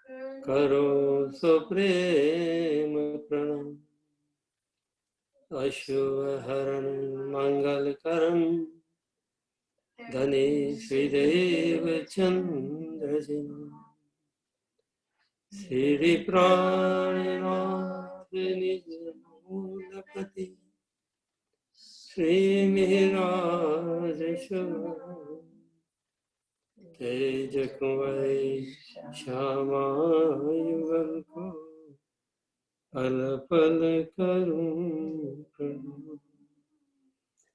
करो सो प्रेम प्रणाम। अशुभ हरण मंगल करम धने श्रीदेव चंद्र श्री प्राणनाथ निज मूलपति श्री मिहिराज तेज कुंवर श्यामा युगल को पल पल करूं प्रणाम।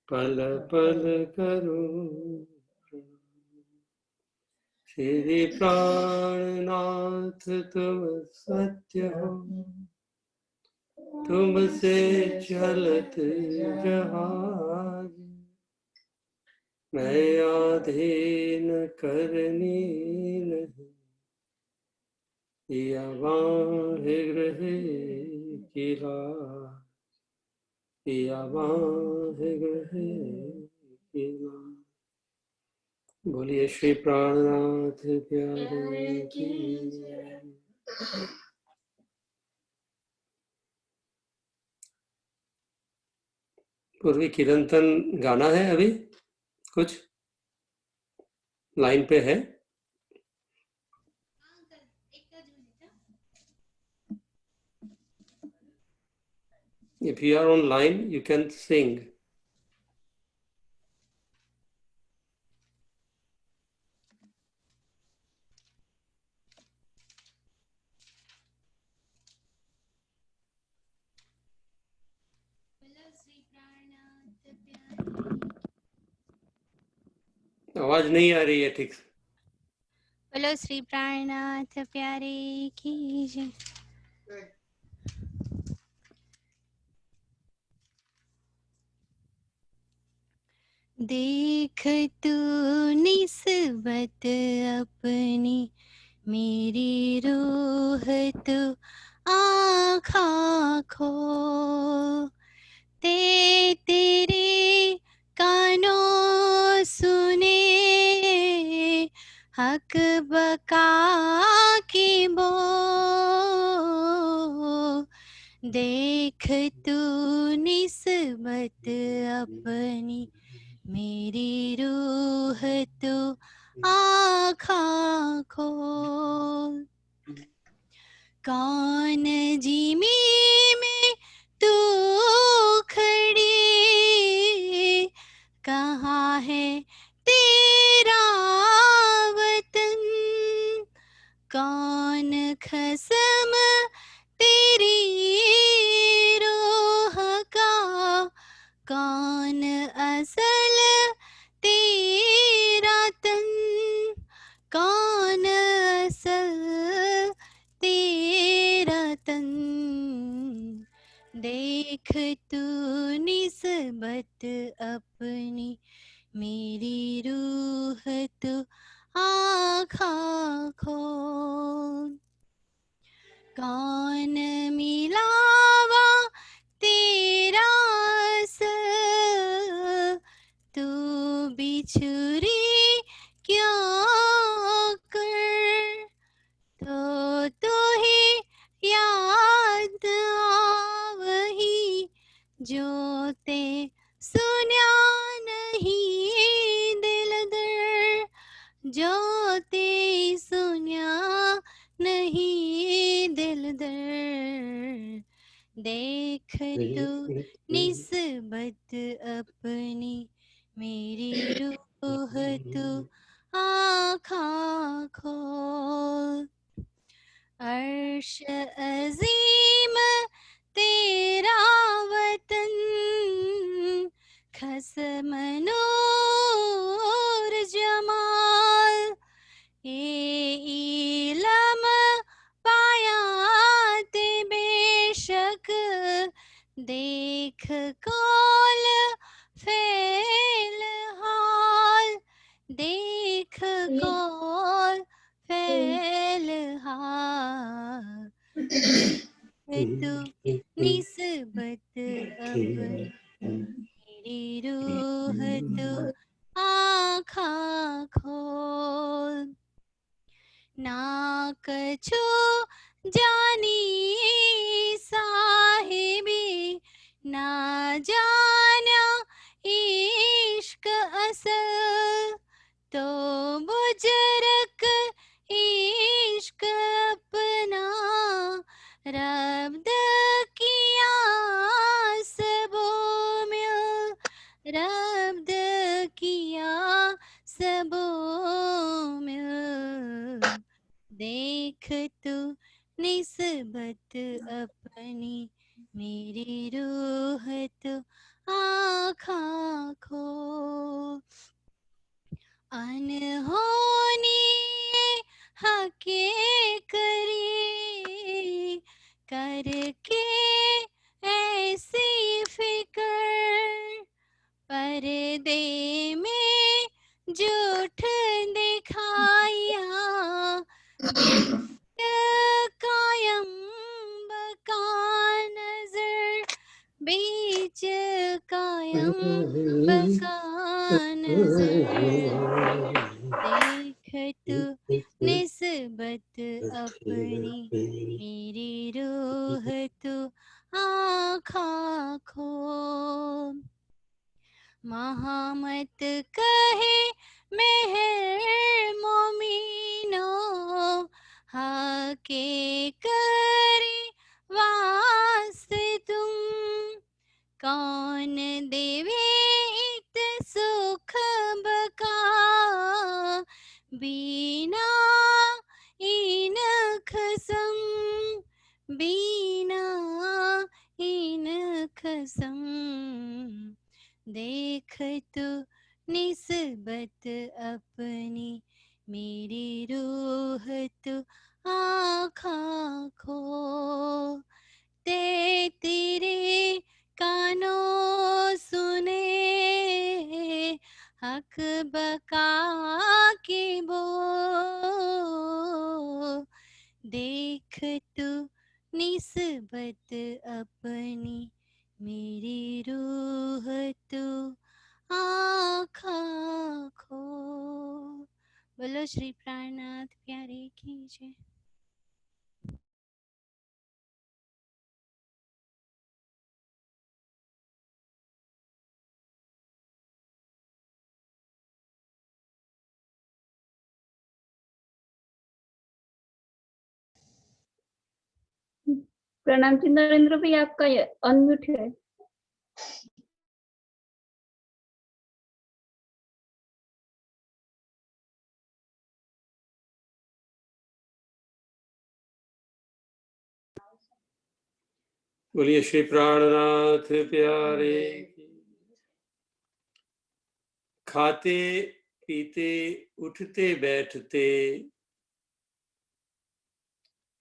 पल पल करूं श्री प्राणनाथ तुम सत्य हो, तुमसे चलत जहाज, मैं आधीन करनी नहीं, या बांधे रहे की लाज, या बांधे रहे की लाज। बोलिए श्री प्राणनाथ प्यारे की जय। पूर्वी कीर्तन गाना है, अभी कुछ लाइन पे है? If you are on line, you can sing. आवाज नहीं आ रही है ठीक से। बोलो श्री प्राणनाथ प्यारे की जय। देख तू निस्बत अपनी, मेरी रूह तू आँखा खो, तेरे कानों सुने हक बका की बो, देख तू निस्बत अपनी, मेरी रूह तू आँखा खोल। कौन जिमी में तू खड़ी, कहाँ है तेरा वतन, कौन खसम तेरी रूह का, कौन असल तेरा तन, कौन असल तेरा तन, देख तू निस्बत अपनी, मेरी रूह तू आँखा खोल। कौन मिलावा तेरा असर, तू बिछुरी क्यों कर, तो तू ही याद आवही, जो ते सुन्या नहीं दिल दर, जो ते सुन्या नहीं दिल दर, देख तू निस्बत अपनी, मेरी रूह तू आँखा खोल। अर्श अजीम तेरा वतन, खसम नूर जमाल, इलम पाया ते बेशक, देख कौल फेल हाल, देख कौल फेल हाल, तू निस्बत अपनी, मेरी रूह तू आँखा खोल। ना कछु जानी साहिबी, ना जाना इश्क असल, तो बुजुर्ग इश्क अपना रब्द किया सबों में, रब्द किया सबों में। देख तू निस्बत अपनी, मेरी रूह तो आँखों खो। अनहोनी हके करी करके ऐसी फिकर, पर्दे में झूठ दिखाया, बीच कायम बका नजर, बीच कायम बका नजर। देख तू निस्बत अपनी, मेरी रूह तू आँखों खो। महामत कहे मेहर मोमिनो, हाके करे वास्ते तुम, कौन देवे इत सुख बका, बीना इन खसम, बीना इन खसम। देख तू निस्बत अपनी, मेरी रूह तू आँखों खो। तेरे कानों सुने हक बका की बो, देख तू निस्बत अपनी, मेरी रूह तू आँखों खो। बोलो श्री प्राणनाथ प्यारे की जय। प्रणाम जी नरेंद्र भाई, आपका अनम्यूट है। बोलिए श्री प्राणनाथ प्यारे की। खाते पीते उठते बैठते,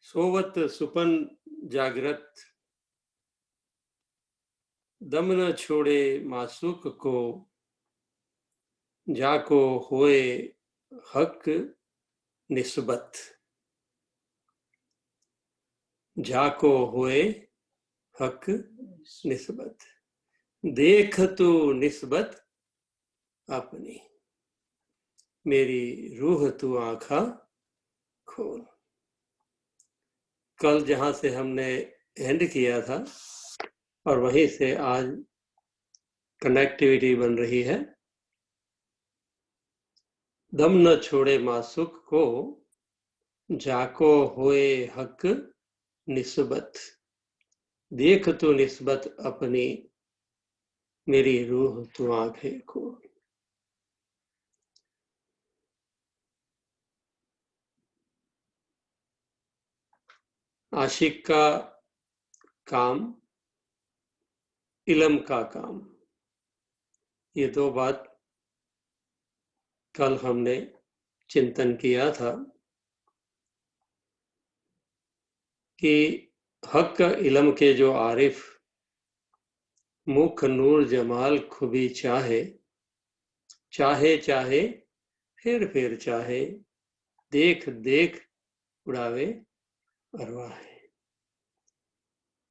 सोवत सुपन जागृत, दम न छोड़े मासूक को, जाको होए हक निस्बत, जाको होए हक निस्बत। देख तू निस्बत अपनी, मेरी रूह तू आँखा खोल। कल जहां से हमने एंड किया था और वहीं से आज कनेक्टिविटी बन रही है। दम न छोड़े मासूक को, जाको होए हक निस्बत, देख तो निस्बत अपनी, मेरी रूह तू आंखें खोल। आशिक का काम, इल्म का काम, ये दो बात कल हमने चिंतन किया था कि हक का इल्म के जो आरिफ मुख नूर जमाल खुबी चाहे, चाहे चाहे फिर चाहे, देख देख उड़ावे अरवाह।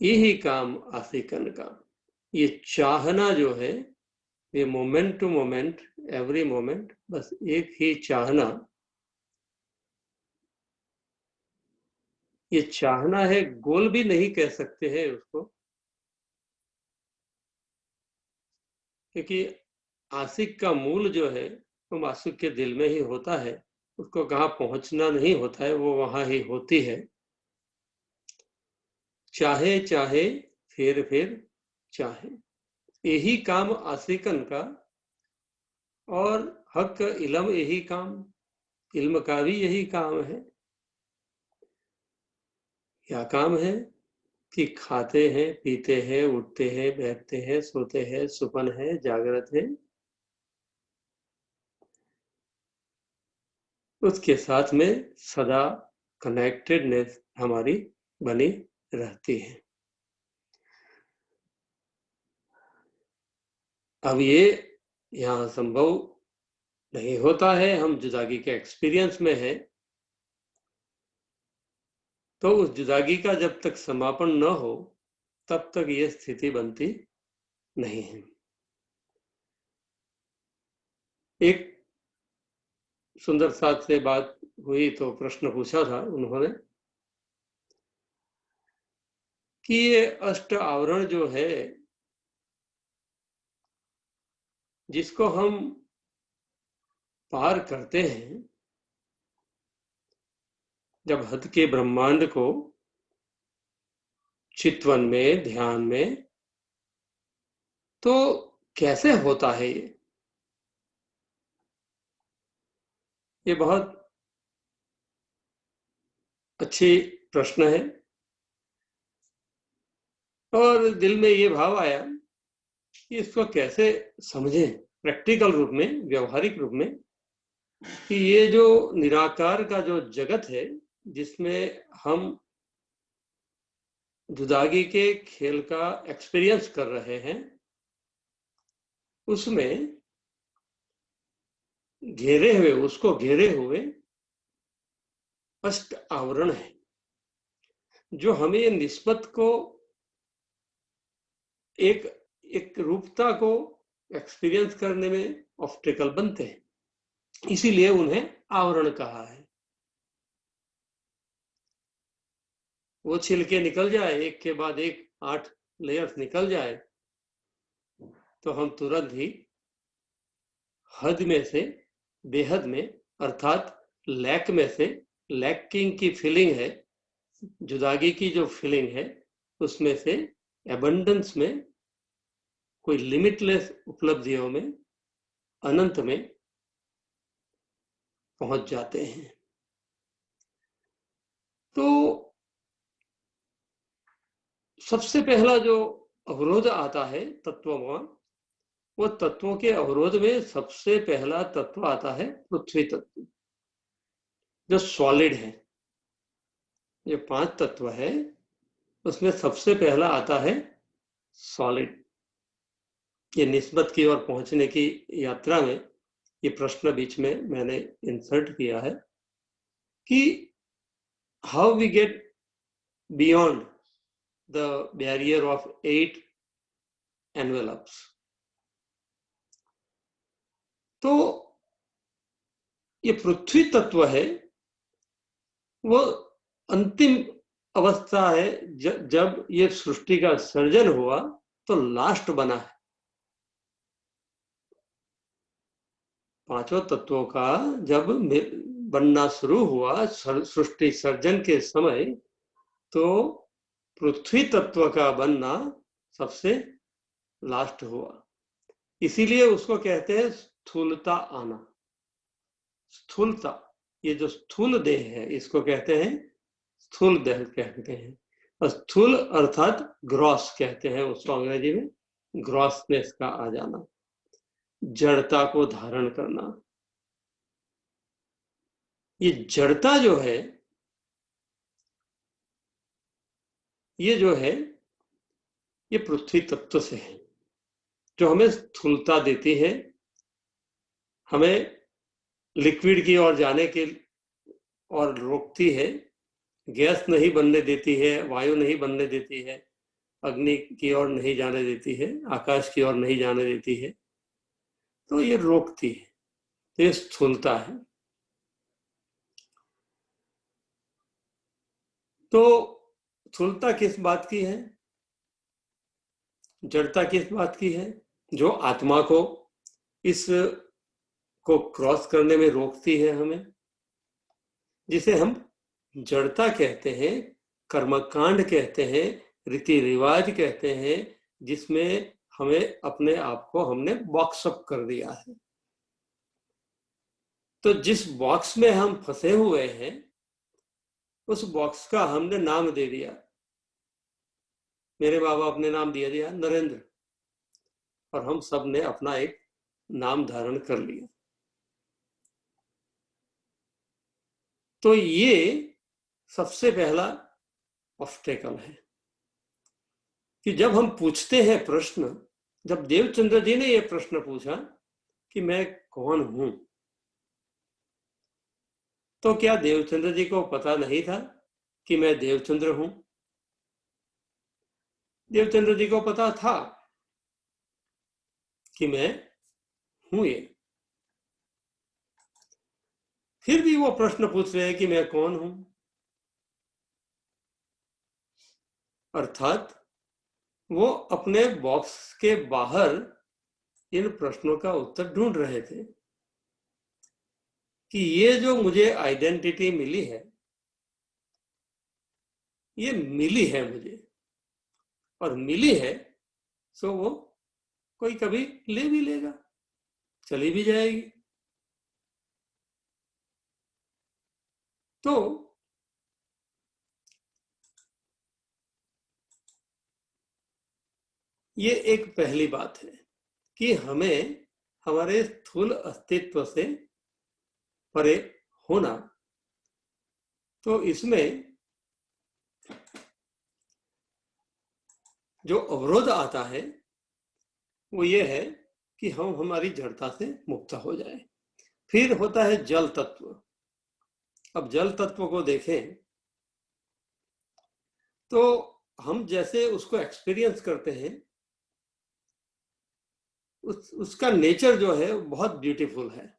यही काम आशिकन का। ये चाहना जो है, ये moment to moment, every moment, बस एक ही चाहना ये चाहना है, गोल भी नहीं कह सकते हैं उसको, क्योंकि आशिक का मूल जो है वो मासूक के दिल में ही होता है। उसको कहाँ पहुंचना नहीं होता है, वो वहां ही होती है। चाहे चाहे फिर चाहे, यही काम आशिकन का, और हक इल्म यही काम, इल्म का भी यही काम है। क्या काम है कि खाते हैं, पीते हैं, उठते हैं, बैठते हैं, सोते हैं, सुपन है, जागृत है, उसके साथ में सदा कनेक्टेडनेस हमारी बनी रहती है। अब ये यहाँ संभव नहीं होता है, हम जुदागी के एक्सपीरियंस में है, तो उस जुदागी का जब तक समापन न हो तब तक ये स्थिति बनती नहीं है। एक सुंदर साथ से बात हुई तो प्रश्न पूछा था उन्होंने कि ये अष्ट आवरण जो है, जिसको हम पार करते हैं जब हद के ब्रह्मांड को चितवन में, ध्यान में, तो कैसे होता है ये बहुत अच्छी प्रश्न है। और दिल में ये भाव आया कि इसको कैसे समझें प्रैक्टिकल रूप में, व्यवहारिक रूप में, कि ये जो निराकार का जो जगत है, जिसमें हम जुदागी के खेल का एक्सपीरियंस कर रहे हैं, उसमें उसको घेरे हुए अष्ट आवरण है, जो हमें निस्बत को, एक रूपता को एक्सपीरियंस करने में ऑब्स्टेकल बनते हैं, इसीलिए उन्हें आवरण कहा है। वो छिलके निकल जाए, एक के बाद एक 8 लेयर्स निकल जाए, तो हम तुरंत ही हद में से बेहद में, अर्थात लैक में से, लैकिंग की फीलिंग है, जुदागी की जो फीलिंग है, उसमें से एबंडेंस में, कोई लिमिटलेस उपलब्धियों में, अनंत में पहुंच जाते हैं। तो सबसे पहला जो अवरोध आता है तत्ववान, वो तत्वों के अवरोध में सबसे पहला तत्व आता है पृथ्वी तत्व, जो सॉलिड है। ये 5 तत्व है, उसमें सबसे पहला आता है सॉलिड। ये निस्बत की ओर पहुंचने की यात्रा में ये प्रश्न बीच में मैंने इंसर्ट किया है कि how we get beyond the barrier of 8 envelopes. तो ये पृथ्वी तत्व है, वो अंतिम अवस्था है। जब ये सृष्टि का सर्जन हुआ तो लास्ट बना है। 5 तत्वों का जब बनना शुरू हुआ सृष्टि सर्जन के समय, तो पृथ्वी तत्व का बनना सबसे लास्ट हुआ। इसीलिए उसको कहते हैं स्थूलता आना। स्थूलता, ये जो स्थूल देह है, इसको कहते हैं स्थूल देह कहते हैं। और स्थूल अर्थात ग्रॉस कहते हैं उसको अंग्रेजी में, ग्रॉसनेस का आ जाना, जड़ता को धारण करना। ये जड़ता जो है, ये जो है, ये पृथ्वी तत्व से है, जो हमें स्थूलता देती है, हमें लिक्विड की ओर जाने के और रोकती है, गैस नहीं बनने देती है, वायु नहीं बनने देती है, अग्नि की ओर नहीं जाने देती है, आकाश की ओर नहीं जाने देती है, तो ये रोकती है। तो ये स्थूलता है। तो स्थूलता किस बात की है, जड़ता किस बात की है? जो आत्मा को इस को क्रॉस करने में रोकती है हमें, जिसे हम जड़ता कहते हैं, कर्मकांड कहते हैं, रीति रिवाज कहते हैं, जिसमें हमें अपने आप को हमने बॉक्सअप कर दिया है। तो जिस बॉक्स में हम फंसे हुए हैं, उस बॉक्स का हमने नाम दे दिया। मेरे माँ बाप ने नाम दिया दिया नरेंद्र, और हम सब ने अपना एक नाम धारण कर लिया। तो ये सबसे पहला ऑब्स्टेकल है कि जब हम पूछते हैं प्रश्न, जब देवचंद्र जी ने यह प्रश्न पूछा कि मैं कौन हूं, तो क्या देवचंद्र जी को पता नहीं था कि मैं देवचंद्र हूं? देवचंद्र जी को पता था कि मैं हूं ये, फिर भी वो प्रश्न पूछ रहे हैं कि मैं कौन हूं। अर्थात वो अपने बॉक्स के बाहर इन प्रश्नों का उत्तर ढूंढ रहे थे कि ये जो मुझे आइडेंटिटी मिली है, ये मिली है मुझे, और मिली है सो वो कोई कभी ले भी लेगा, चली भी जाएगी। तो ये एक पहली बात है कि हमें हमारे स्थूल अस्तित्व से परे होना। तो इसमें जो अवरोध आता है वो ये है कि हम हमारी जड़ता से मुक्त हो जाए। फिर होता है जल तत्व। अब जल तत्व को देखें तो हम जैसे उसको एक्सपीरियंस करते हैं, उसका नेचर जो है बहुत ब्यूटीफुल है।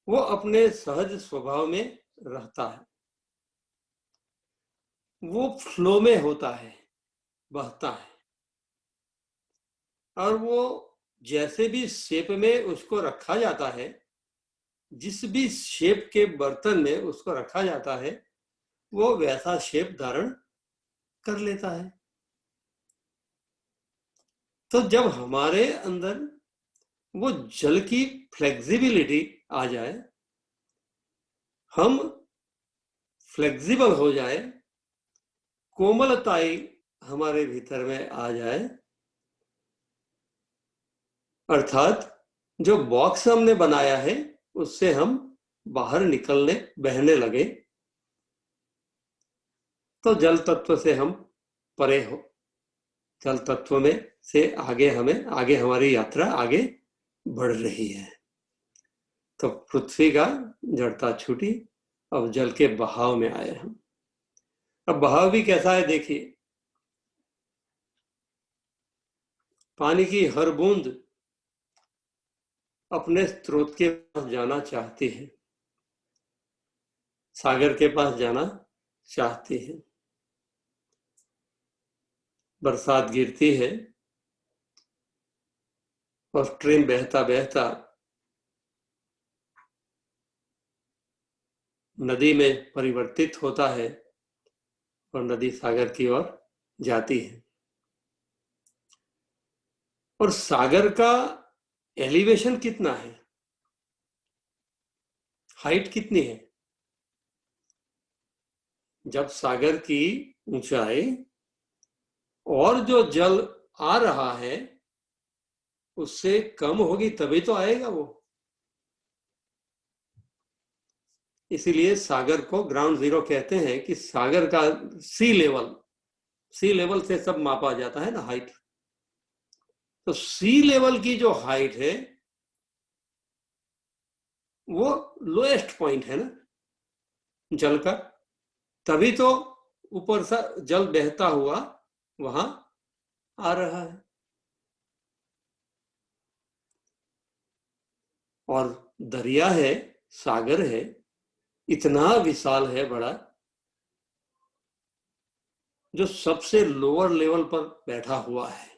वो अपने सहज स्वभाव में रहता है, वो फ्लो में होता है, बहता है, और वो जैसे भी शेप में उसको रखा जाता है, जिस भी शेप के बर्तन में उसको रखा जाता है, वो वैसा शेप धारण कर लेता है। तो जब हमारे अंदर वो जल की फ्लेक्सिबिलिटी आ जाए, हम फ्लेक्सिबल हो जाए, कोमलताई हमारे भीतर में आ जाए, अर्थात जो बॉक्स हमने बनाया है उससे हम बाहर निकलने, बहने लगे, तो जल तत्व से हम परे हो, जल तत्व में से आगे हमारी यात्रा आगे बढ़ रही है। तो पृथ्वी का जड़ता छूटी, अब जल के बहाव में आए हम। अब बहाव भी कैसा है देखिए, पानी की हर बूंद अपने स्रोत के पास जाना चाहती है, सागर के पास जाना चाहती है। बरसात गिरती है और स्ट्रीम बहता बहता नदी में परिवर्तित होता है और नदी सागर की ओर जाती है। और सागर का एलिवेशन कितना है, हाइट कितनी है? जब सागर की ऊंचाई और जो जल आ रहा है उससे कम होगी तभी तो आएगा वो। इसीलिए सागर को ग्राउंड जीरो कहते हैं कि सागर का सी लेवल से सब मापा जाता है ना, हाइट। तो सी लेवल की जो हाइट है वो लोएस्ट पॉइंट है ना जल का, तभी तो ऊपर से जल बहता हुआ वहां आ रहा है। और दरिया है, सागर है, इतना विशाल है, बड़ा, जो सबसे लोअर लेवल पर बैठा हुआ है,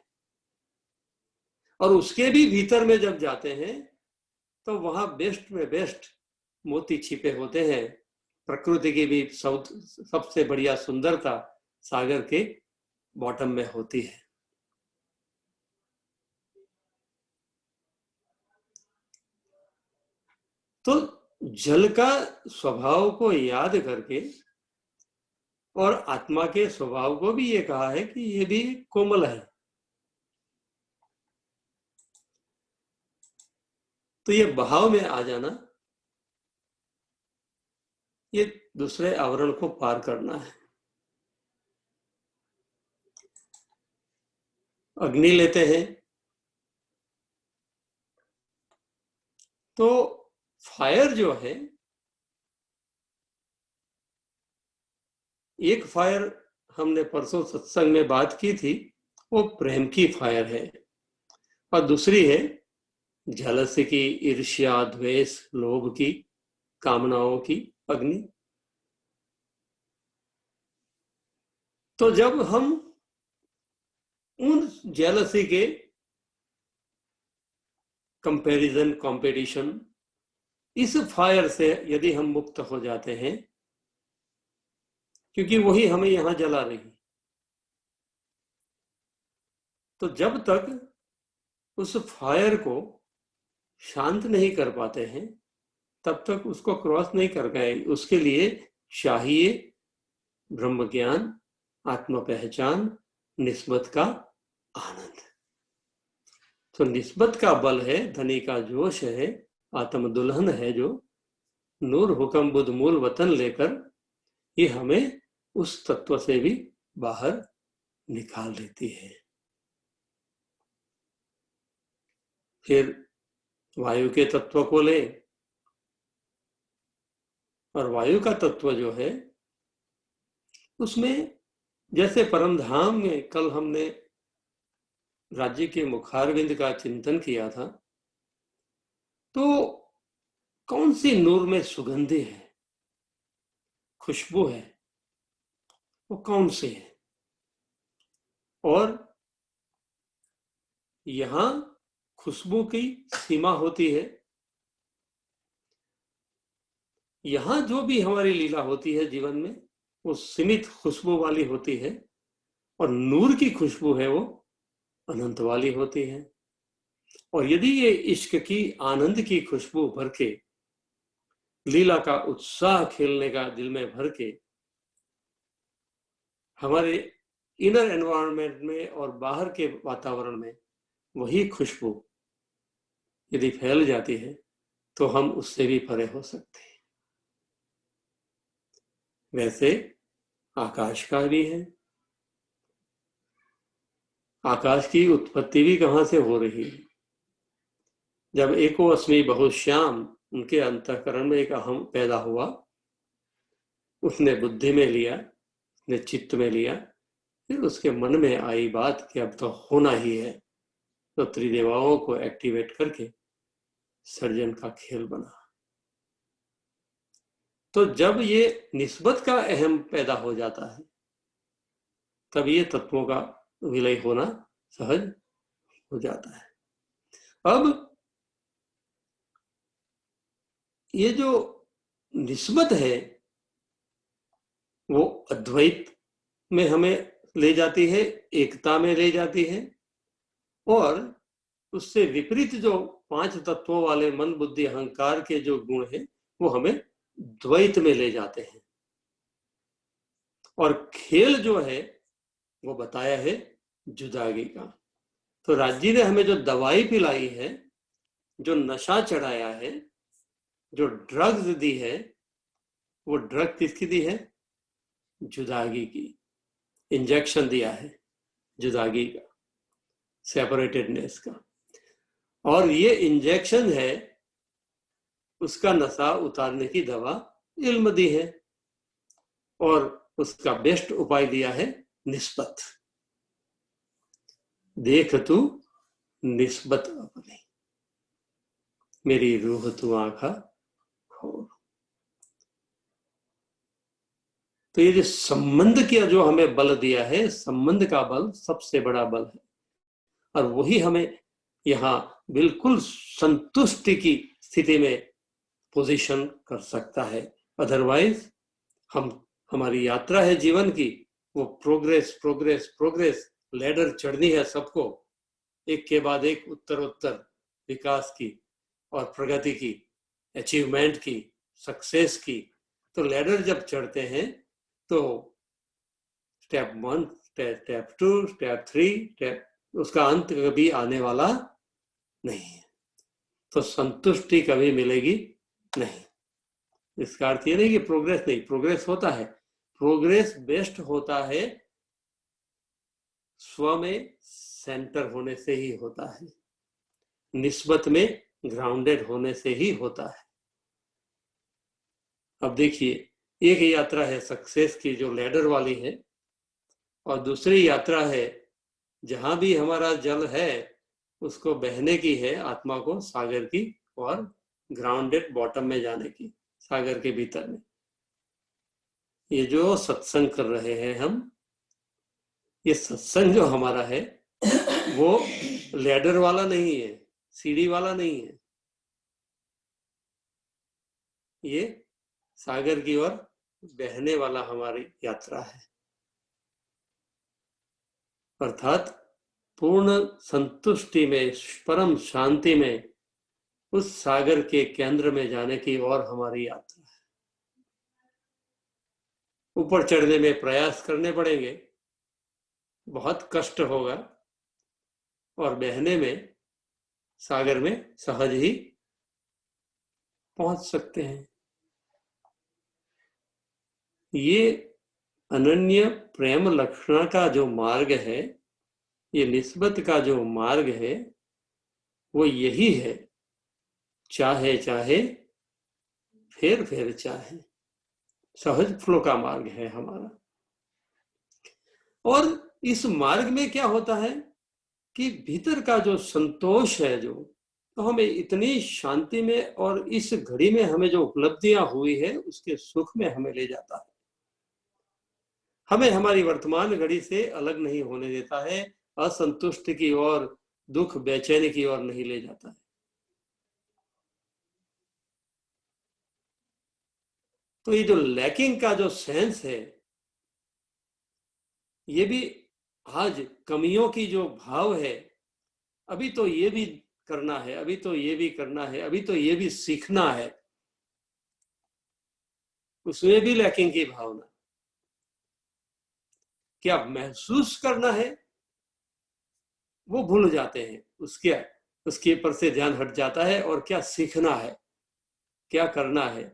और उसके भी भीतर में जब जाते हैं तो वहां बेस्ट में बेस्ट मोती छिपे होते हैं। प्रकृति की भी सबसे बढ़िया सुंदरता सागर के बॉटम में होती है। तो जल का स्वभाव को याद करके और आत्मा के स्वभाव को भी ये कहा है कि ये भी कोमल है। तो ये भाव में आ जाना, ये दूसरे आवरण को पार करना है। अग्नि लेते हैं तो फायर जो है, एक फायर हमने परसों सत्संग में बात की थी, वो प्रेम की फायर है, और दूसरी है झलसी की, ईर्ष्या, द्वेष, लोभ की, कामनाओं की अग्नि। तो जब हम उन जेलसी के कंपैरिजन, कंपटीशन, इस फायर से यदि हम मुक्त हो जाते हैं, क्योंकि वही हमें यहां जला रही, तो जब तक उस फायर को शांत नहीं कर पाते हैं तब तक उसको क्रॉस नहीं कर गए। उसके लिए चाहिए ब्रह्म ज्ञान, आत्म पहचान, निस्बत का आनंद। तो निस्बत का बल है, धनी का जोश है, आत्म दुल्हन है जो नूर हुक्म बुद्ध मूल वतन लेकर ये हमें उस तत्व से भी बाहर निकाल देती है। फिर वायु के तत्व को ले, और वायु का तत्व जो है उसमें जैसे परमधाम में कल हमने राज्य के मुखारविंद का चिंतन किया था, तो कौन सी नूर में सुगंधि है, खुशबू है, वो कौन सी है? और यहां खुशबू की सीमा होती है। यहां जो भी हमारी लीला होती है जीवन में वो सीमित खुशबू वाली होती है, और नूर की खुशबू है वो अनंत वाली होती है। और यदि ये इश्क की, आनंद की खुशबू भर के, लीला का उत्साह खेलने का दिल में भर के हमारे इनर एनवायरनमेंट में और बाहर के वातावरण में वही खुशबू यदि फैल जाती है तो हम उससे भी परे हो सकते हैं। वैसे आकाश का भी है। आकाश की उत्पत्ति भी कहां से हो रही है? जब एको अस्मि बहुश्याम, उनके अंतःकरण में एक अहम पैदा हुआ, उसने बुद्धि में लिया, उसने चित्त में लिया, फिर उसके मन में आई बात कि अब तो होना ही है, तो त्रिदेवाओं को एक्टिवेट करके सर्जन का खेल बना। तो जब ये निस्बत का अहम पैदा हो जाता है तब ये तत्वों का विलय होना सहज हो जाता है। अब ये जो निस्बत है वो अद्वैत में हमें ले जाती है, एकता में ले जाती है, और उससे विपरीत जो 5 तत्वों वाले मन, बुद्धि, अहंकार के जो गुण हैं वो हमें द्वैत में ले जाते हैं। और खेल जो है वो बताया है जुदागी का। तो राज्य ने हमें जो दवाई पिलाई है, जो नशा चढ़ाया है, जो ड्रग्स दी है, वो ड्रग किसकी दी है? जुदागी की। इंजेक्शन दिया है जुदागी का, सेपरेटेडनेस का, और ये इंजेक्शन है उसका नशा उतारने की दवा इल्म दी है, और उसका बेस्ट उपाय दिया है निस्बत। देख तू निस्बत अपनी, मेरी रूह तू आंखा खोल। तो ये जो संबंध का जो हमें बल दिया है, संबंध का बल सबसे बड़ा बल है, और वही हमें यहाँ बिल्कुल संतुष्टि की स्थिति में पोजीशन कर सकता है। अदरवाइज हमारी यात्रा है जीवन की, वो प्रोग्रेस प्रोग्रेस प्रोग्रेस, लैडर चढ़नी है सबको, एक के बाद एक उत्तरोत्तर विकास की और प्रगति की, अचीवमेंट की, सक्सेस की। तो लैडर जब चढ़ते हैं तो स्टेप 1, स्टेप 2, स्टेप 3, उसका अंत कभी आने वाला नहीं है, तो संतुष्टि कभी मिलेगी नहीं। इसका अर्थ ये नहीं कि प्रोग्रेस नहीं, प्रोग्रेस होता है, प्रोग्रेस बेस्ट होता है स्व में सेंटर होने से ही होता है, निस्बत में ग्राउंडेड होने से ही होता है। अब देखिए, एक यात्रा है सक्सेस की जो लैडर वाली है, और दूसरी यात्रा है जहां भी हमारा जल है उसको बहने की है, आत्मा को सागर की और ग्राउंडेड बॉटम में जाने की, सागर के भीतर में। ये जो सत्संग कर रहे हैं हम, ये सत्संग जो हमारा है वो लैडर वाला नहीं है, सीढ़ी वाला नहीं है, ये सागर की ओर बहने वाला हमारी यात्रा है। अर्थात पूर्ण संतुष्टि में, परम शांति में, उस सागर के केंद्र में जाने की ओर हमारी यात्रा है। ऊपर चढ़ने में प्रयास करने पड़ेंगे, बहुत कष्ट होगा, और बहने में, सागर में सहज ही पहुंच सकते हैं। ये अनन्य प्रेम लक्षण का जो मार्ग है, ये निस्बत का जो मार्ग है, वो यही है, चाहे चाहे फिर फिर चाहे, सहज फ्लो का मार्ग है हमारा। और इस मार्ग में क्या होता है कि भीतर का जो संतोष है, जो तो हमें इतनी शांति में और इस घड़ी में हमें जो उपलब्धियां हुई है उसके सुख में हमें ले जाता है, हमें हमारी वर्तमान घड़ी से अलग नहीं होने देता है, असंतुष्ट की ओर, दुख बेचैनी की ओर नहीं ले जाता है। तो ये जो लैकिंग का जो सेंस है, ये भी आज कमियों की जो भाव है, अभी तो ये भी करना है, अभी तो ये भी करना है, अभी तो ये भी सीखना है, उसमें भी लैकिंग की भावना। क्या महसूस करना है वो भूल जाते हैं, उसके ऊपर से ध्यान हट जाता है, और क्या सीखना है, क्या करना है,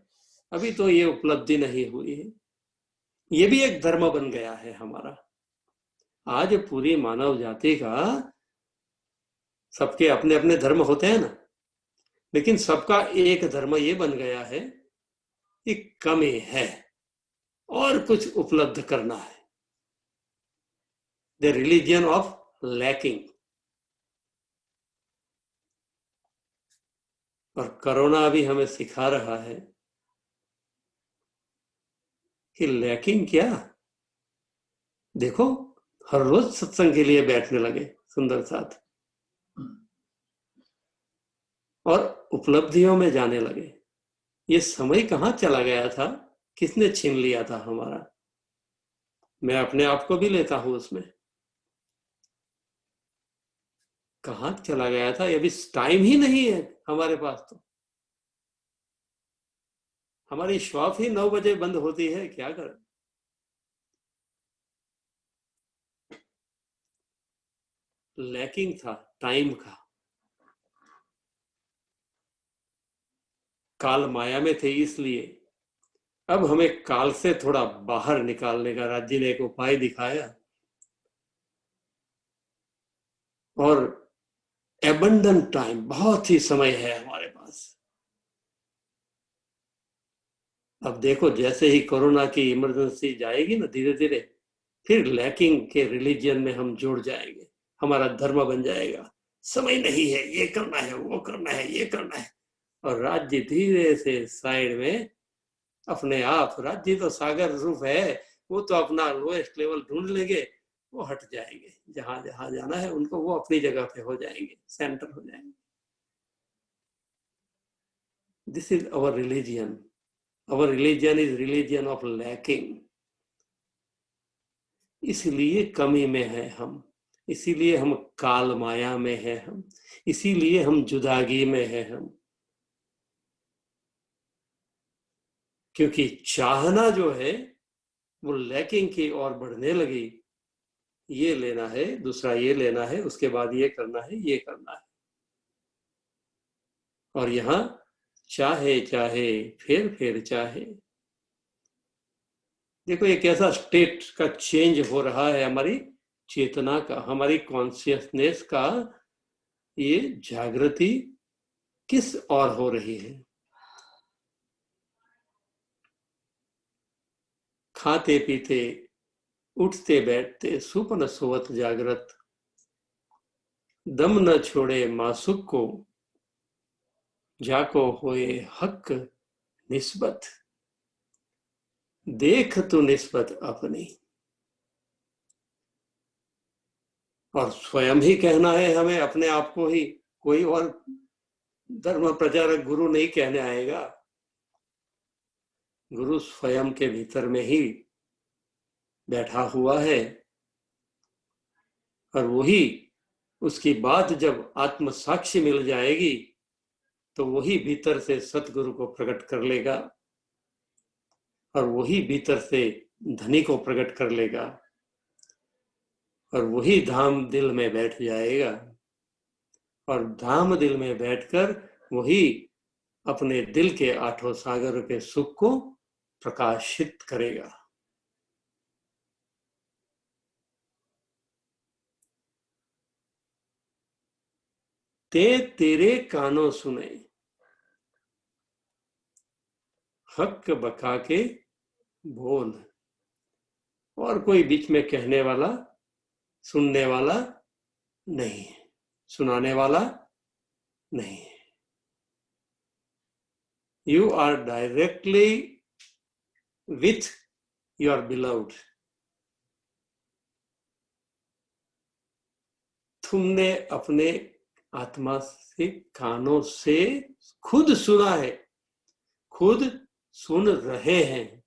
अभी तो ये उपलब्धि नहीं हुई है। ये भी एक धर्म बन गया है हमारा। आज पूरी मानव जाति का, सबके अपने अपने धर्म होते हैं ना, लेकिन सबका एक धर्म ये बन गया है कि कमी है और कुछ उपलब्ध करना है, द रिलीजन ऑफ लैकिंग। और कोरोना भी हमें सिखा रहा है कि लैकिंग क्या। देखो, हर रोज सत्संग के लिए बैठने लगे सुंदर साथ, और उपलब्धियों में जाने लगे। ये समय कहाँ चला गया था, किसने छीन लिया था हमारा? मैं अपने आप को भी लेता हूं उसमें। कहाँ चला गया था? अभी टाइम ही नहीं है हमारे पास। तो हमारी शॉप ही 9 बजे बंद होती है, क्या करें? लैकिंग था टाइम का। काल माया में थे, इसलिए अब हमें काल से थोड़ा बाहर निकालने का राज्य ने एक उपाय दिखाया, और एबंडेंट टाइम, बहुत ही समय है हमारे पास। अब देखो, जैसे ही कोरोना की इमरजेंसी जाएगी ना, धीरे धीरे फिर लैकिंग के रिलीजन में हम जुड़ जाएंगे, हमारा धर्म बन जाएगा, समय नहीं है, ये करना है, वो करना है, ये करना है, और राज्य धीरे से साइड में अपने आप राज्य तो सागर रूप है, वो तो अपना लोएस्ट लेवल ढूंढ लेंगे, वो हट जाएंगे, जहां जहां जाना है उनको वो अपनी जगह पे हो जाएंगे, सेंटर हो जाएंगे। This is our religion. Our religion is religion of lacking. इसलिए कमी में है हम, इसीलिए हम काल माया में है हम, इसीलिए हम जुदागी में है हम, क्योंकि चाहना जो है वो लैकिंग की ओर बढ़ने लगी। ये लेना है, दूसरा ये लेना है, उसके बाद ये करना है, ये करना है। और यहां चाहे चाहे फिर चाहे, देखो एक ऐसा स्टेट का चेंज हो रहा है हमारी चेतना का, हमारी कॉन्शियसनेस का। ये जागृति किस ओर हो रही है? खाते पीते, उठते बैठते, सुपन सोवत जागृत, दम न छोड़े मासुक को, जाको होए हक निस्बत, देख तू निस्बत अपनी। और स्वयं ही कहना है हमें, अपने आप को ही, कोई और धर्म प्रचारक गुरु नहीं कहने आएगा। गुरु स्वयं के भीतर में ही बैठा हुआ है, और वही उसकी बात जब आत्म साक्षी मिल जाएगी तो वही भीतर से सतगुरु को प्रकट कर लेगा, और वही भीतर से धनी को प्रकट कर लेगा, और वही धाम दिल में बैठ जाएगा, और धाम दिल में बैठकर वही अपने दिल के आठों सागर के सुख को प्रकाशित करेगा। ते तेरे कानों सुने, हक बका के बोल। और कोई बीच में कहने वाला, सुनने वाला नहीं, सुनाने वाला नहीं। You are directly with your beloved. तुमने अपने आत्मा से, कानों से खुद सुना है, खुद सुन रहे हैं,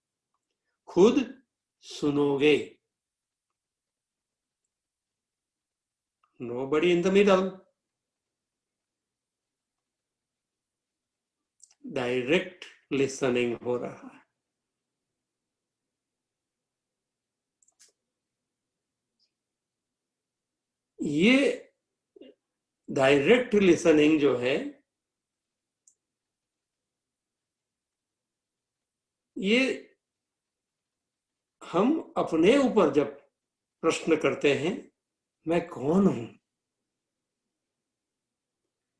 खुद सुनोगे। Nobody in the middle. Direct listening हो रहा है। ये डायरेक्ट लिसनिंग जो है, ये हम अपने ऊपर जब प्रश्न करते हैं, मैं कौन हूं,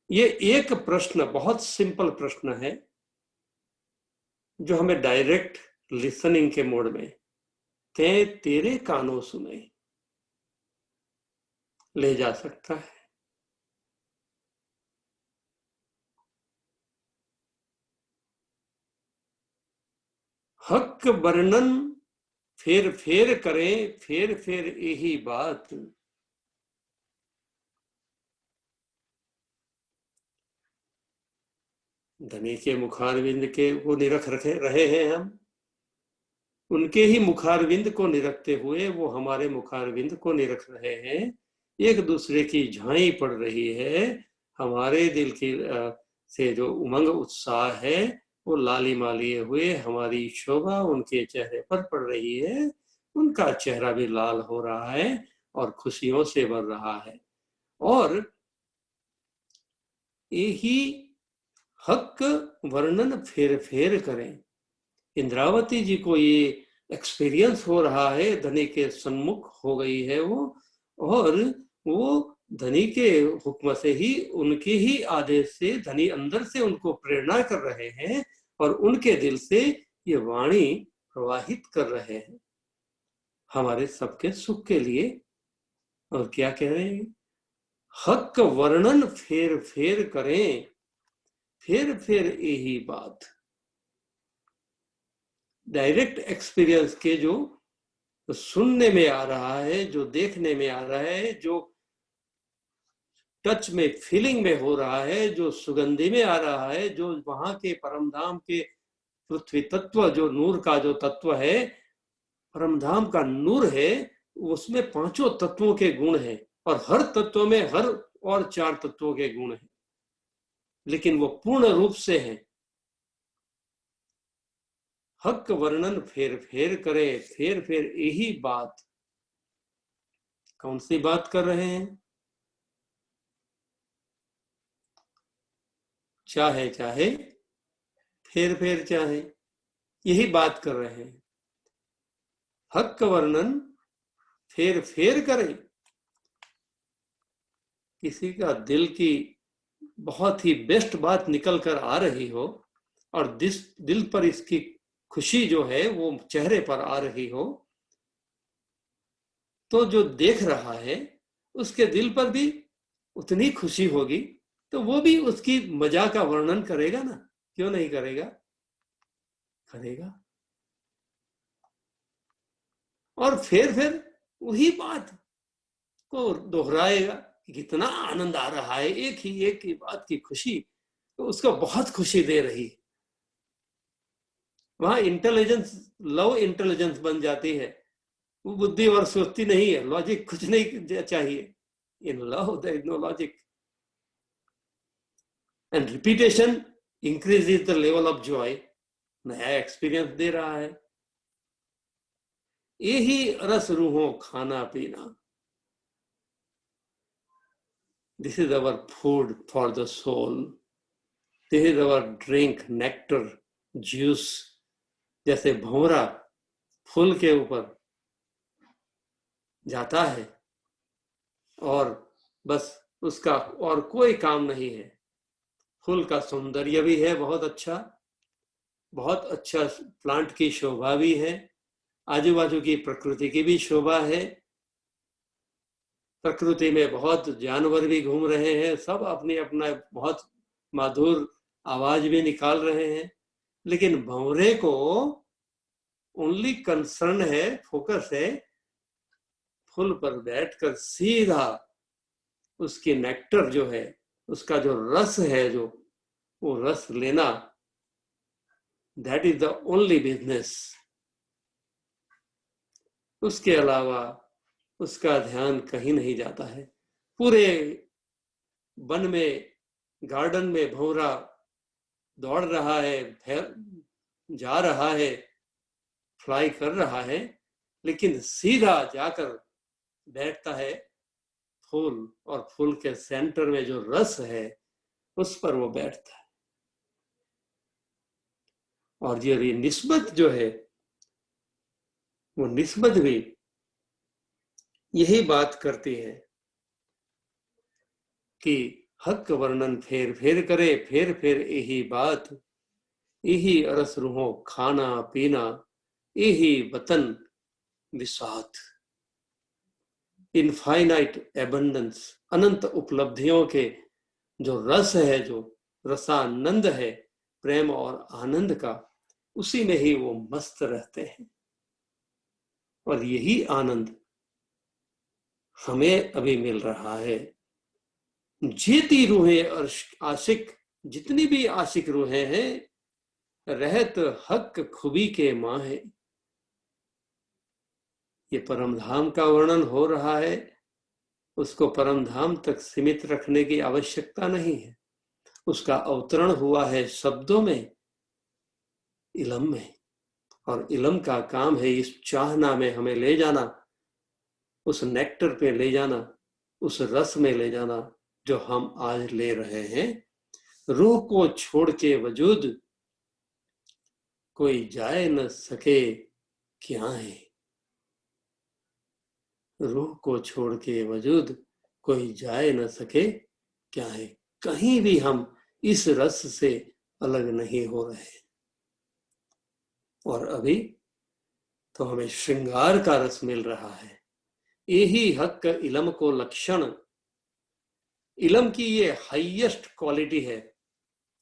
ये एक प्रश्न, बहुत सिंपल प्रश्न है, जो हमें डायरेक्ट लिसनिंग के मोड में तेरे कानों सुने ले जा सकता है। हक वर्णन फेर करें, फेर यही बात। धनी के मुखारविंद के वो निरख रहे हैं हम, उनके ही मुखारविंद को निरखते हुए वो हमारे मुखारविंद को निरख रहे हैं। एक दूसरे की झाई पड़ रही है, हमारे दिल की से जो उमंग उत्साह है वो लालिमा लिए हुए हमारी शोभा उनके चेहरे पर पड़ रही है, उनका चेहरा भी लाल हो रहा है और खुशियों से भर रहा है। और यही हक वर्णन फेर करें। इंद्रावती जी को ये एक्सपीरियंस हो रहा है, धनी के सन्मुख हो गई है वो, और वो धनी के हुक्म से ही, उनके ही आदेश से धनी अंदर से उनको प्रेरणा कर रहे हैं और उनके दिल से ये वाणी प्रवाहित कर रहे हैं हमारे सबके सुख के लिए। और क्या कह रहे हैं? हक वर्णन फेर करें, फेर यही बात। डायरेक्ट एक्सपीरियंस के जो सुनने में आ रहा है, जो देखने में आ रहा है, जो टच में फीलिंग में हो रहा है, जो सुगंधी में आ रहा है, जो वहां के परमधाम के पृथ्वी तत्व, जो नूर का जो तत्व है, परमधाम का नूर है, उसमें पांचों तत्वों के गुण हैं और हर तत्व में हर और चार तत्वों के गुण हैं, लेकिन वो पूर्ण रूप से हैं। हक वर्णन फेर फेर करे, फेर फेर यही बात। कौन सी बात कर रहे हैं? चाहे चाहे फेर फेर चाहे, यही बात कर रहे हैं। हक वर्णन फेर फेर करे। किसी का दिल की बहुत ही बेस्ट बात निकल कर आ रही हो और दिल पर इसकी खुशी जो है वो चेहरे पर आ रही हो, तो जो देख रहा है उसके दिल पर भी उतनी खुशी होगी, तो वो भी उसकी मजा का वर्णन करेगा ना, क्यों नहीं करेगा? करेगा। और फिर वही बात को दोहराएगा कि कितना आनंद आ रहा है, एक ही बात की खुशी तो उसको बहुत खुशी दे रही है। वहां इंटेलिजेंस, लव इंटेलिजेंस बन जाती है। वो बुद्धि और सोचती नहीं है, लॉजिक कुछ नहीं चाहिए। In love there is no logic and repetition increases the level of joy. नया एक्सपीरियंस दे रहा है। यही रस रूहों खाना पीना। This is our food for the soul. This is our drink, nectar, juice. जैसे भंवरा फूल के ऊपर जाता है और बस उसका और कोई काम नहीं है। फूल का सौंदर्य भी है बहुत अच्छा प्लांट की शोभा भी है, आजू बाजू की प्रकृति की भी शोभा है। प्रकृति में बहुत जानवर भी घूम रहे हैं, सब अपनी अपना बहुत मधुर आवाज भी निकाल रहे हैं, लेकिन भंवरे को ओनली कंसर्न है, फोकस है फूल पर बैठकर सीधा उसकी नेक्टर जो है, उसका जो रस है, जो वो रस लेना। That is the only business. उसके अलावा उसका ध्यान कहीं नहीं जाता है। पूरे वन में, गार्डन में भंवरा दौड़ रहा है, जा रहा है, फ्लाई कर रहा है, लेकिन सीधा जाकर बैठता है फूल, और फूल के सेंटर में जो रस है उस पर वो बैठता है। और ये निस्बत जो है, वो निस्बत भी यही बात करती है कि हक वर्णन फेर फेर करे, फेर फेर यही बात। यही अरस रूहों खाना पीना, यही वतन विसात। इनफाइनाइट एबंडेंस, अनंत उपलब्धियों के जो रस है, जो रसानंद है प्रेम और आनंद का, उसी में ही वो मस्त रहते हैं। और यही आनंद हमें अभी मिल रहा है। जीती रूहें आशिक, जितनी भी आशिक रूहें हैं, रहत हक खुबी के माँ है। ये परमधाम का वर्णन हो रहा है, उसको परमधाम तक सीमित रखने की आवश्यकता नहीं है। उसका अवतरण हुआ है शब्दों में, इलम में, और इलम का काम है इस चाहना में हमें ले जाना, उस नेक्टर पे ले जाना, उस रस में ले जाना जो हम आज ले रहे हैं। रूह को छोड़ के वजूद कोई जाए न सके क्या है। रूह को छोड़ के वजूद कोई जाए न सके क्या है। कहीं भी हम इस रस से अलग नहीं हो रहे। और अभी तो हमें श्रृंगार का रस मिल रहा है। यही हक इलम को लक्षण। इलम की ये हाईएस्ट क्वालिटी है,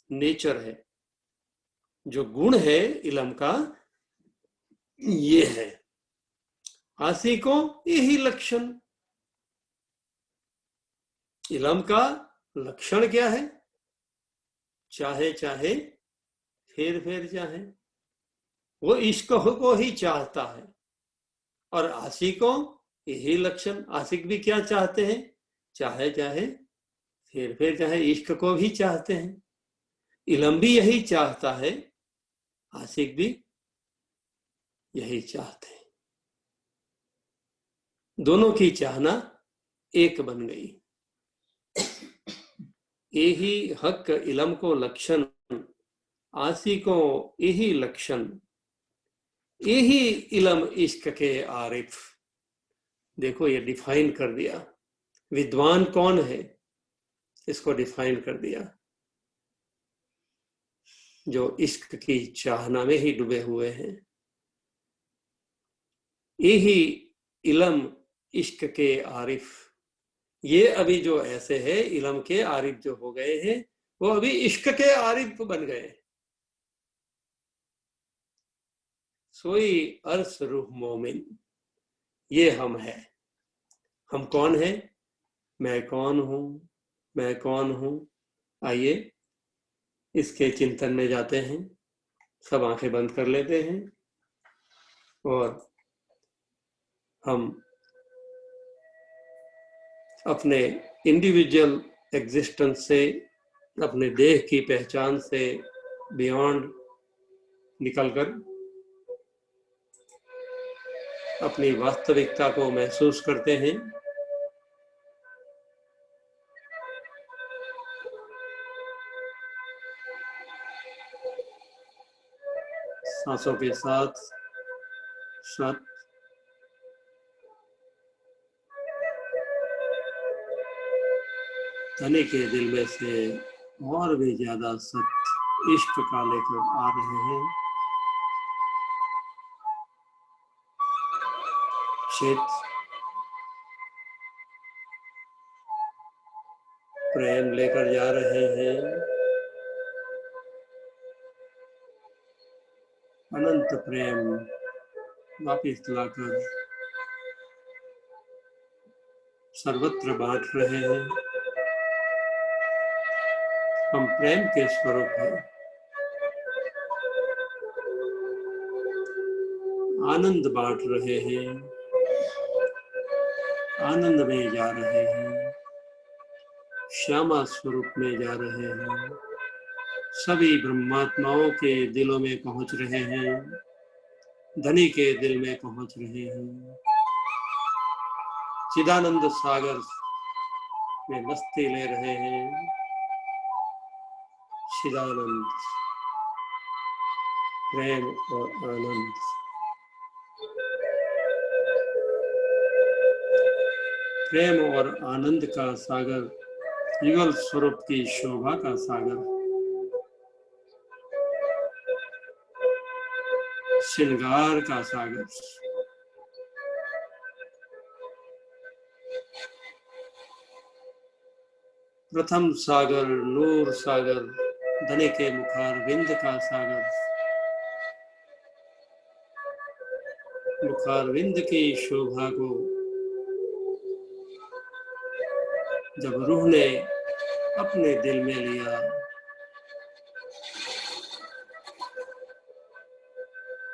नेचर है, जो गुण है इलम का, ये है आसिकों यही लक्षण। इलम का लक्षण क्या है? चाहे चाहे फिर चाहे, वो इश्क को ही चाहता है। और आशिकों यही लक्षण, आशिक भी क्या चाहते हैं? चाहे चाहे फिर चाहे, इश्क को भी चाहते हैं। इलम भी यही चाहता है, आशिक भी यही चाहते हैं। दोनों की चाहना एक बन गई। यही हक इलम को लक्षण, आशिकों यही लक्षण, यही इलम इश्क के आरिफ। देखो ये डिफाइन कर दिया। विद्वान कौन है इसको डिफाइन कर दिया। जो इश्क की चाहना में ही डूबे हुए हैं, यही इलम इश्क के आरिफ। ये अभी जो ऐसे है इलम के आरिफ जो हो गए हैं, वो अभी इश्क के आरिफ बन गए। सोई अर्श रूह मोमिन, ये हम है। हम कौन है? मैं कौन हूं, मैं कौन हूं। आइए इसके चिंतन में जाते हैं। सब आंखें बंद कर लेते हैं और हम अपने इंडिविजुअल एग्जिस्टेंस से, अपने देह की पहचान से बियॉन्ड निकलकर अपनी वास्तविकता को महसूस करते हैं। सांसों के साथ साथ धनी के दिल में से और भी ज्यादा सत्य इश्क का लेकर आ रहे हैं। चित प्रेम लेकर जा रहे हैं, अनंत प्रेम वापिस लाकर सर्वत्र बांट रहे हैं। हम प्रेम के स्वरूप हैं, आनंद बांट रहे हैं, आनंद में जा रहे हैं, श्यामा स्वरूप में जा रहे हैं। सभी ब्रह्मात्माओं के दिलों में पहुंच रहे हैं, धनी के दिल में पहुंच रहे हैं। चिदानंद सागर में मस्ती ले रहे हैं। चिदानंद, प्रेम और आनंद। प्रेम और आनंद का सागर, युगल स्वरूप की शोभा का सागर, श्रृंगार का सागर। प्रथम सागर नूर सागर, धनी के मुखारविंद का सागर। मुखारविंद की शोभा को जब रूह ने अपने दिल में लिया,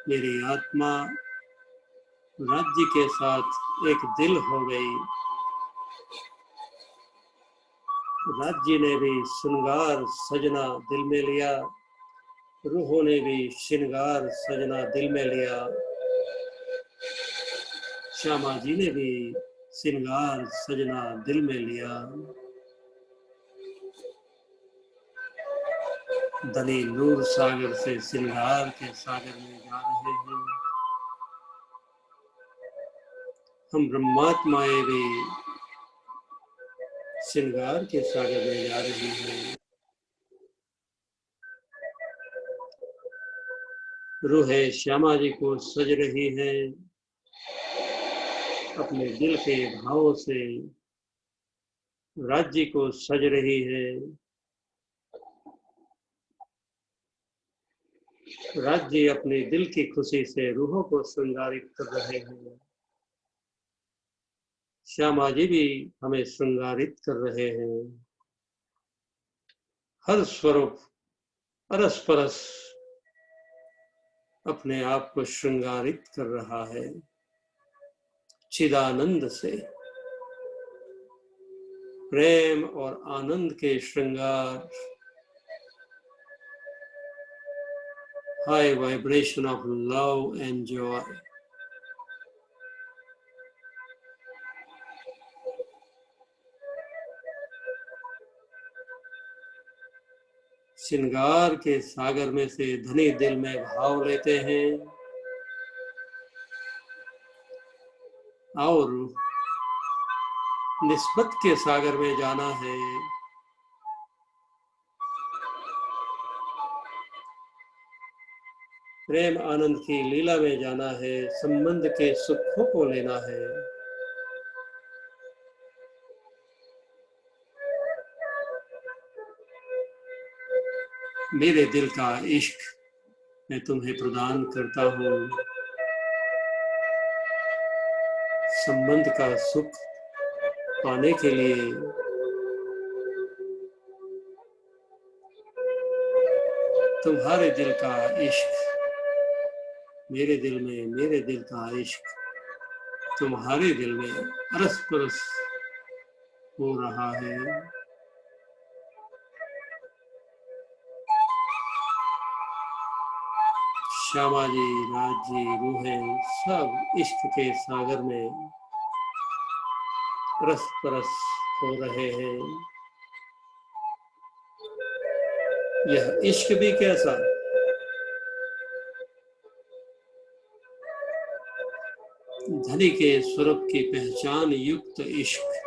मेरी आत्मा राज्य के साथ एक दिल हो गई। राज्य ने भी श्रृंगार सजना दिल में लिया, रूहों ने भी श्रृंगार सजना दिल में लिया। श्यामा जी ने भी श्रृंगार सजना दिल में लिया। धनी नूर सागर से श्रृंगार के सागर में जा रहे हैं। हम ब्रह्मात्माएं भी श्रृंगार के सागर में जा रही हैं। रूहें श्यामा जी को सज रही है, अपने दिल के भावों से राज्य को सज रही है। राज जी अपने दिल की खुशी से रूहों को श्रृंगारित कर रहे हैं। श्यामा जी भी हमें श्रृंगारित कर रहे हैं। हर स्वरूप अरस परस अपने आप को श्रृंगारित कर रहा है चिदानंद से। प्रेम और आनंद के श्रृंगार, high vibration of love and Joy. श्रृंगार के सागर में से धनी दिल में भाव लेते हैं और निस्बत के सागर में जाना है। प्रेम आनंद की लीला में जाना है, संबंध के सुखों को लेना है। मेरे दिल का इश्क मैं तुम्हें प्रदान करता हूँ, संबंध का सुख पाने के लिए। तुम्हारे दिल का इश्क मेरे दिल में, मेरे दिल का इश्क तुम्हारे दिल में अरस परस हो रहा है। श्यामा जी, राज जी, रूहें सब इश्क के सागर में रस परस हो रहे हैं। यह इश्क भी कैसा, धनी के स्वरूप की पहचान युक्त इश्क।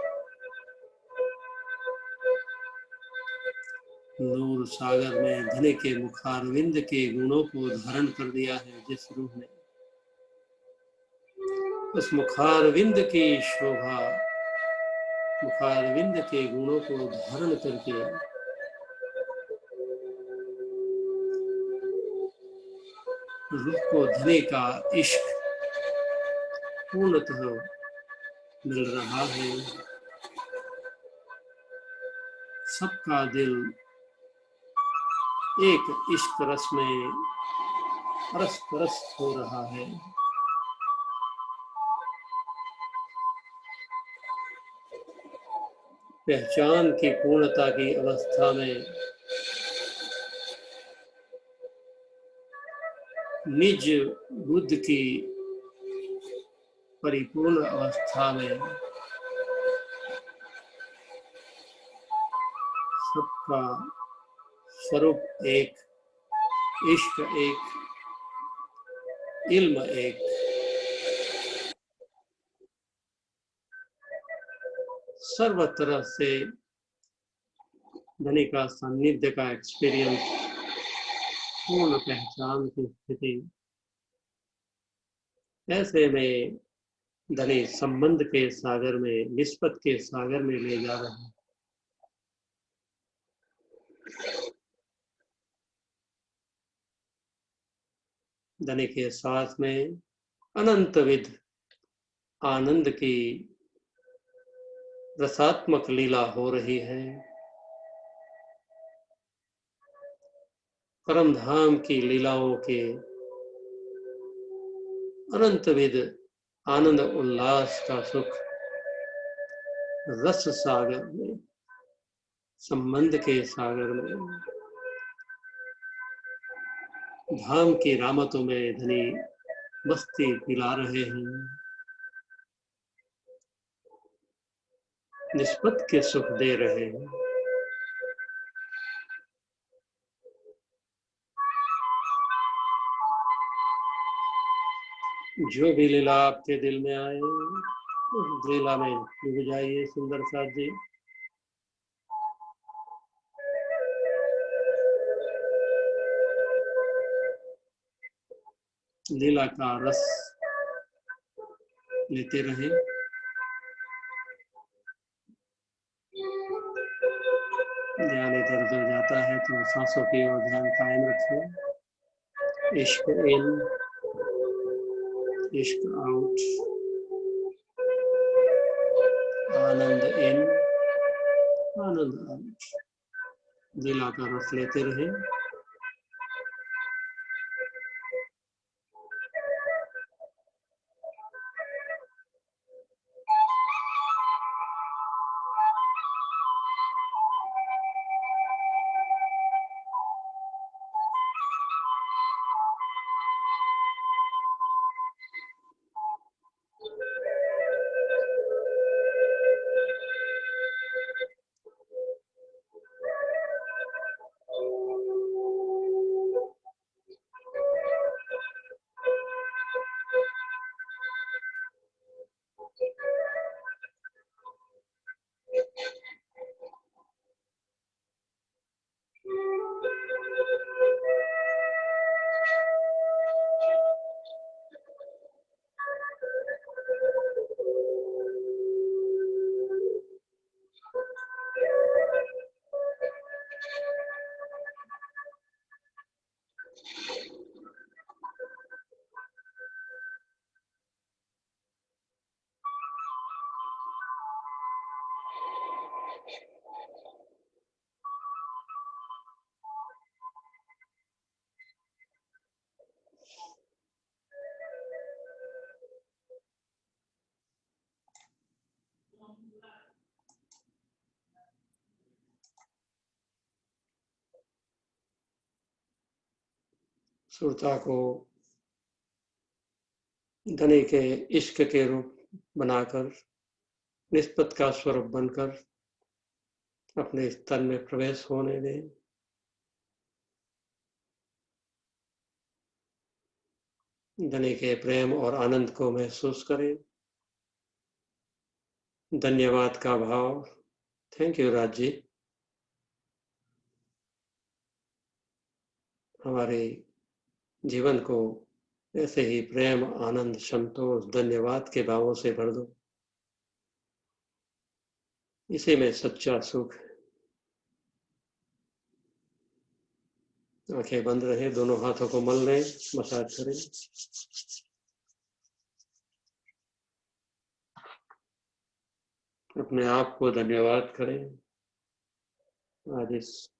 नूर सागर में धनी के मुखारविंद के गुणों को धारण कर दिया है जिस रूह ने, उस मुखारविंद की शोभा, मुखारविंद के गुणों को धारण करके रूह को धनी का इश्क पूर्णतः मिल रहा है। सबका दिल एक इश्क रस में रस परस हो रहा है। पहचान की पूर्णता की अवस्था में, निज बुद्ध की परिपूर्ण अवस्था में सबका स्वरूप एक, इश्क एक, इल्म एक। सर्व तरह से धनी का सानिध्य का एक्सपीरियंस, पूर्ण पहचान की स्थिति। ऐसे में धनी संबंध के सागर में, निस्बत के सागर में ले जा रहे हैं। धनी के साथ में अनंतविध आनंद की रसात्मक लीला हो रही है। परम धाम की लीलाओं के अनंतविध आनंद उल्लास का सुख रस सागर में, संबंध के सागर में, धाम की रामतों में धनी मस्ती पिला रहे हैं, निस्बत के सुख दे रहे हैं। जो भी लीला आपके दिल में आए उस लीला में डूब जाइए। सुंदर साथ जी, लीला का रस लेते रहे। ध्यान इधर उधर जाता है तो सांसों की ओर ध्यान कायम रखें। इश्क इन, इश्क आउट, आनंद इन, आनंद आउट। दिल आकर रख लेते रहे। सुरता को धनी के इश्क के रूप बनाकर, निस्बत का स्वरूप बनकर अपने तन में प्रवेश होने दें। धनी के प्रेम और आनंद को महसूस करें। धन्यवाद का भाव। Thank you Raj ji. हमारे जीवन को ऐसे ही प्रेम, आनंद, संतोष, धन्यवाद के भावों से भर दो। इसी में सच्चा सुख है। आंखें बंद रहे, दोनों हाथों को मल लें, मसाज करें। अपने आप को धन्यवाद करें। आज इस